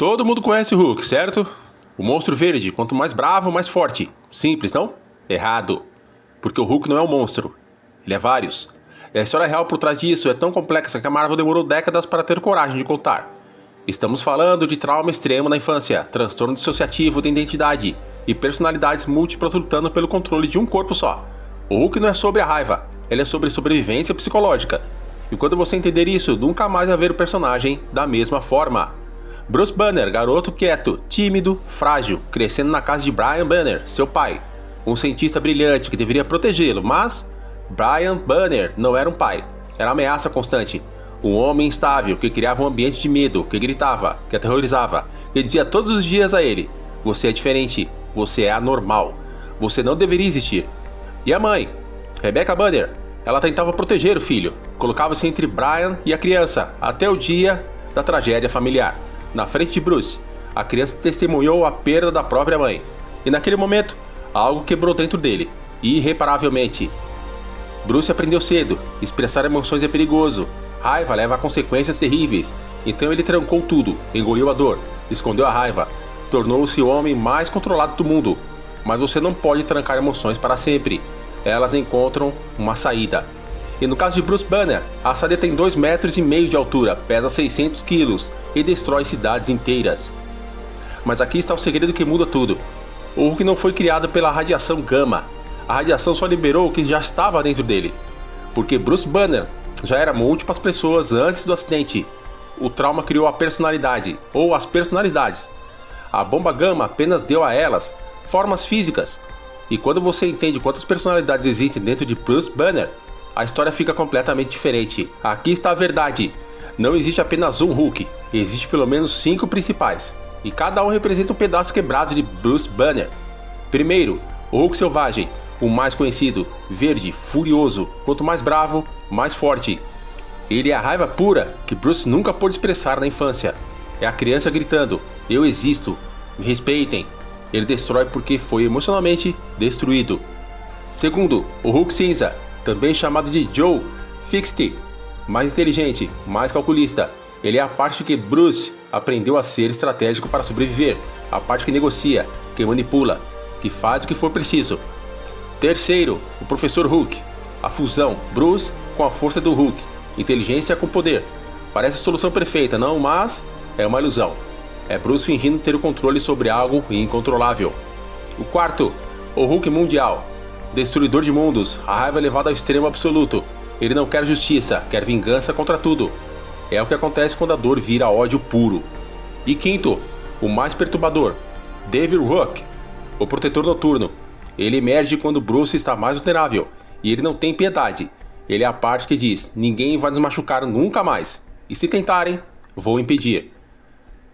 Todo mundo conhece o Hulk, certo? O monstro verde, quanto mais bravo, mais forte. Simples, não? Errado. Porque o Hulk não é um monstro. Ele é vários. E a história real por trás disso é tão complexa que a Marvel demorou décadas para ter coragem de contar. Estamos falando de trauma extremo na infância, transtorno dissociativo de identidade e personalidades múltiplas lutando pelo controle de um corpo só. O Hulk não é sobre a raiva, ele é sobre sobrevivência psicológica. E quando você entender isso, nunca mais vai ver o personagem da mesma forma. Bruce Banner, garoto quieto, tímido, frágil, crescendo na casa de Brian Banner, seu pai. Um cientista brilhante que deveria protegê-lo, mas Brian Banner não era um pai, era ameaça constante. Um homem instável que criava um ambiente de medo, que gritava, que aterrorizava, que dizia todos os dias a ele: você é diferente, você é anormal, você não deveria existir. E a mãe, Rebecca Banner, ela tentava proteger o filho, colocava-se entre Brian e a criança, até o dia da tragédia familiar. Na frente de Bruce, a criança testemunhou a perda da própria mãe. E naquele momento, algo quebrou dentro dele, irreparavelmente. Bruce aprendeu cedo, expressar emoções é perigoso. Raiva leva a consequências terríveis. Então ele trancou tudo, engoliu a dor, escondeu a raiva, tornou-se o homem mais controlado do mundo. Mas você não pode trancar emoções para sempre. Elas encontram uma saída. E no caso de Bruce Banner, a saída tem 2,5 metros de altura, pesa 600 quilos e destrói cidades inteiras. Mas aqui está o segredo que muda tudo. O Hulk não foi criado pela radiação gama. A radiação só liberou o que já estava dentro dele. Porque Bruce Banner já era múltiplas pessoas antes do acidente. O trauma criou a personalidade, ou as personalidades. A bomba gama apenas deu a elas formas físicas. E quando você entende quantas personalidades existem dentro de Bruce Banner, a história fica completamente diferente. Aqui está a verdade. Não existe apenas um Hulk, existe pelo menos 5 principais. E cada um representa um pedaço quebrado de Bruce Banner. Primeiro, o Hulk selvagem, o mais conhecido, verde, furioso, quanto mais bravo, mais forte. Ele é a raiva pura que Bruce nunca pôde expressar na infância. É a criança gritando: eu existo, me respeitem. Ele destrói porque foi emocionalmente destruído. Segundo, o Hulk cinza, também chamado de Joe Fixit, mais inteligente, mais calculista. Ele é a parte que Bruce aprendeu a ser estratégico para sobreviver, a parte que negocia, que manipula, que faz o que for preciso. Terceiro, o Professor Hulk, a fusão Bruce com a força do Hulk, inteligência com poder. Parece a solução perfeita, não? Mas é uma ilusão. É Bruce fingindo ter o controle sobre algo incontrolável. O quarto, o Hulk mundial, destruidor de mundos, a raiva elevada ao extremo absoluto. Ele não quer justiça, quer vingança contra tudo. É o que acontece quando a dor vira ódio puro. E quinto, o mais perturbador, Devil Hulk, o protetor noturno. Ele emerge quando Bruce está mais vulnerável, e ele não tem piedade. Ele é a parte que diz: ninguém vai nos machucar nunca mais, e se tentarem, vou impedir.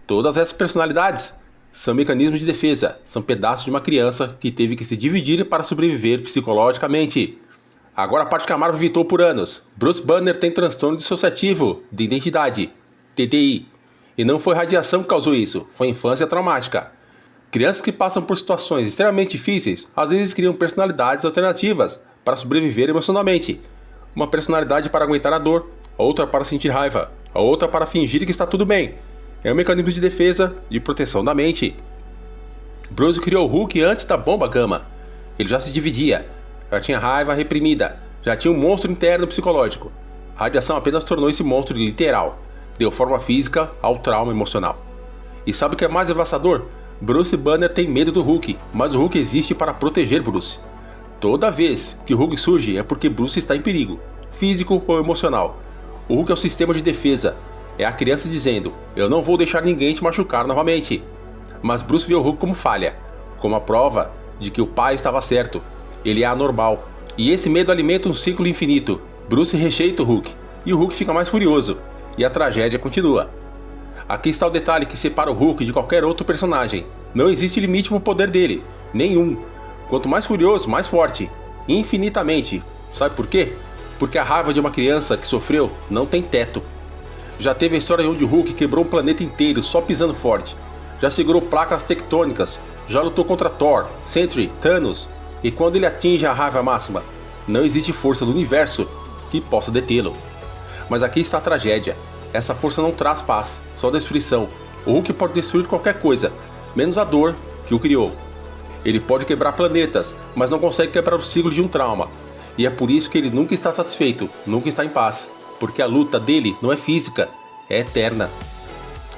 Todas essas personalidades são mecanismos de defesa, são pedaços de uma criança que teve que se dividir para sobreviver psicologicamente. Agora a parte que a Marvel evitou por anos. Bruce Banner tem transtorno dissociativo de identidade, TDI. E não foi radiação que causou isso, foi infância traumática. Crianças que passam por situações extremamente difíceis, às vezes criam personalidades alternativas para sobreviver emocionalmente. Uma personalidade para aguentar a dor, outra para sentir raiva, a outra para fingir que está tudo bem. É um mecanismo de defesa, de proteção da mente. Bruce criou o Hulk antes da bomba gama. Ele já se dividia, já tinha raiva reprimida, já tinha um monstro interno psicológico. A radiação apenas tornou esse monstro literal, deu forma física ao trauma emocional. E sabe o que é mais devastador? Bruce Banner tem medo do Hulk, mas o Hulk existe para proteger Bruce. Toda vez que o Hulk surge é porque Bruce está em perigo, físico ou emocional. O Hulk é o sistema de defesa, é a criança dizendo: eu não vou deixar ninguém te machucar novamente. Mas Bruce vê o Hulk como falha, como a prova de que o pai estava certo. Ele é anormal, e esse medo alimenta um ciclo infinito. Bruce rejeita o Hulk, e o Hulk fica mais furioso, e a tragédia continua. Aqui está o detalhe que separa o Hulk de qualquer outro personagem. Não existe limite para o poder dele, nenhum. Quanto mais furioso, mais forte, infinitamente. Sabe por quê? Porque a raiva de uma criança que sofreu não tem teto. Já teve a história onde o Hulk quebrou um planeta inteiro só pisando forte. Já segurou placas tectônicas, já lutou contra Thor, Sentry, Thanos. E quando ele atinge a raiva máxima, não existe força no universo que possa detê-lo. Mas aqui está a tragédia. Essa força não traz paz, só destruição. O Hulk pode destruir qualquer coisa, menos a dor que o criou. Ele pode quebrar planetas, mas não consegue quebrar o ciclo de um trauma. E é por isso que ele nunca está satisfeito, nunca está em paz, porque a luta dele não é física, é eterna.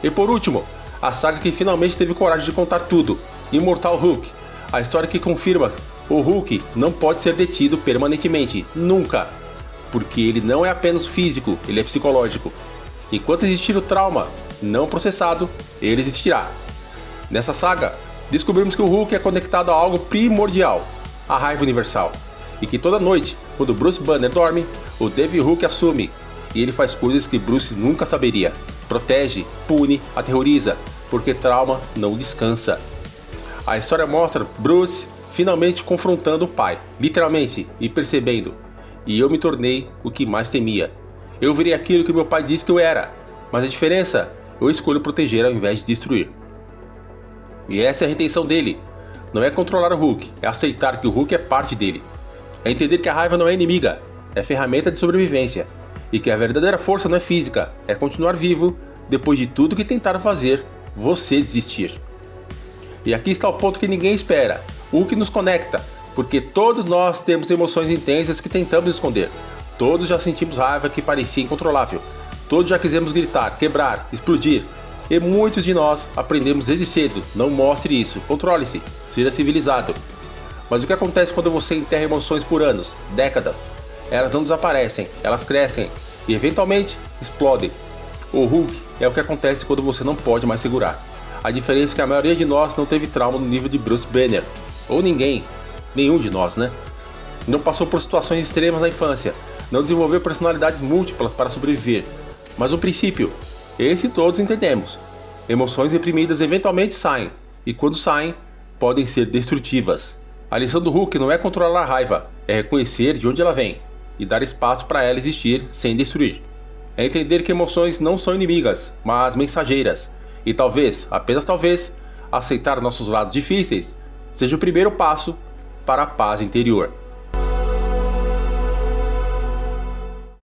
E por último, a saga que finalmente teve coragem de contar tudo, Imortal Hulk, a história que confirma o Hulk não pode ser detido permanentemente, nunca, porque ele não é apenas físico, ele é psicológico. Enquanto existir o trauma não processado, ele existirá. Nessa saga, descobrimos que o Hulk é conectado a algo primordial, a raiva universal, e que toda noite, quando Bruce Banner dorme, o Devil Hulk assume, e ele faz coisas que Bruce nunca saberia. Protege, pune, aterroriza, porque trauma não descansa. A história mostra Bruce finalmente confrontando o pai, literalmente, e percebendo: e eu me tornei o que mais temia. Eu virei aquilo que meu pai disse que eu era, mas a diferença, eu escolho proteger ao invés de destruir. E essa é a intenção dele. Não é controlar o Hulk, é aceitar que o Hulk é parte dele. É entender que a raiva não é inimiga, é ferramenta de sobrevivência. E que a verdadeira força não é física, é continuar vivo depois de tudo que tentaram fazer você desistir. E aqui está o ponto que ninguém espera, o que nos conecta, porque todos nós temos emoções intensas que tentamos esconder. Todos já sentimos raiva que parecia incontrolável. Todos já quisemos gritar, quebrar, explodir. E muitos de nós aprendemos desde cedo, não mostre isso, controle-se, seja civilizado. Mas o que acontece quando você enterra emoções por anos, décadas? Elas não desaparecem, elas crescem e eventualmente explodem. O Hulk é o que acontece quando você não pode mais segurar. A diferença é que a maioria de nós não teve trauma no nível de Bruce Banner. Ou ninguém, nenhum de nós, né? Não passou por situações extremas na infância, não desenvolveu personalidades múltiplas para sobreviver. Mas um princípio, esse todos entendemos. Emoções reprimidas eventualmente saem, e quando saem, podem ser destrutivas. A lição do Hulk não é controlar a raiva, é reconhecer de onde ela vem e dar espaço para ela existir sem destruir. É entender que emoções não são inimigas, mas mensageiras. E talvez, apenas talvez, aceitar nossos lados difíceis seja o primeiro passo para a paz interior.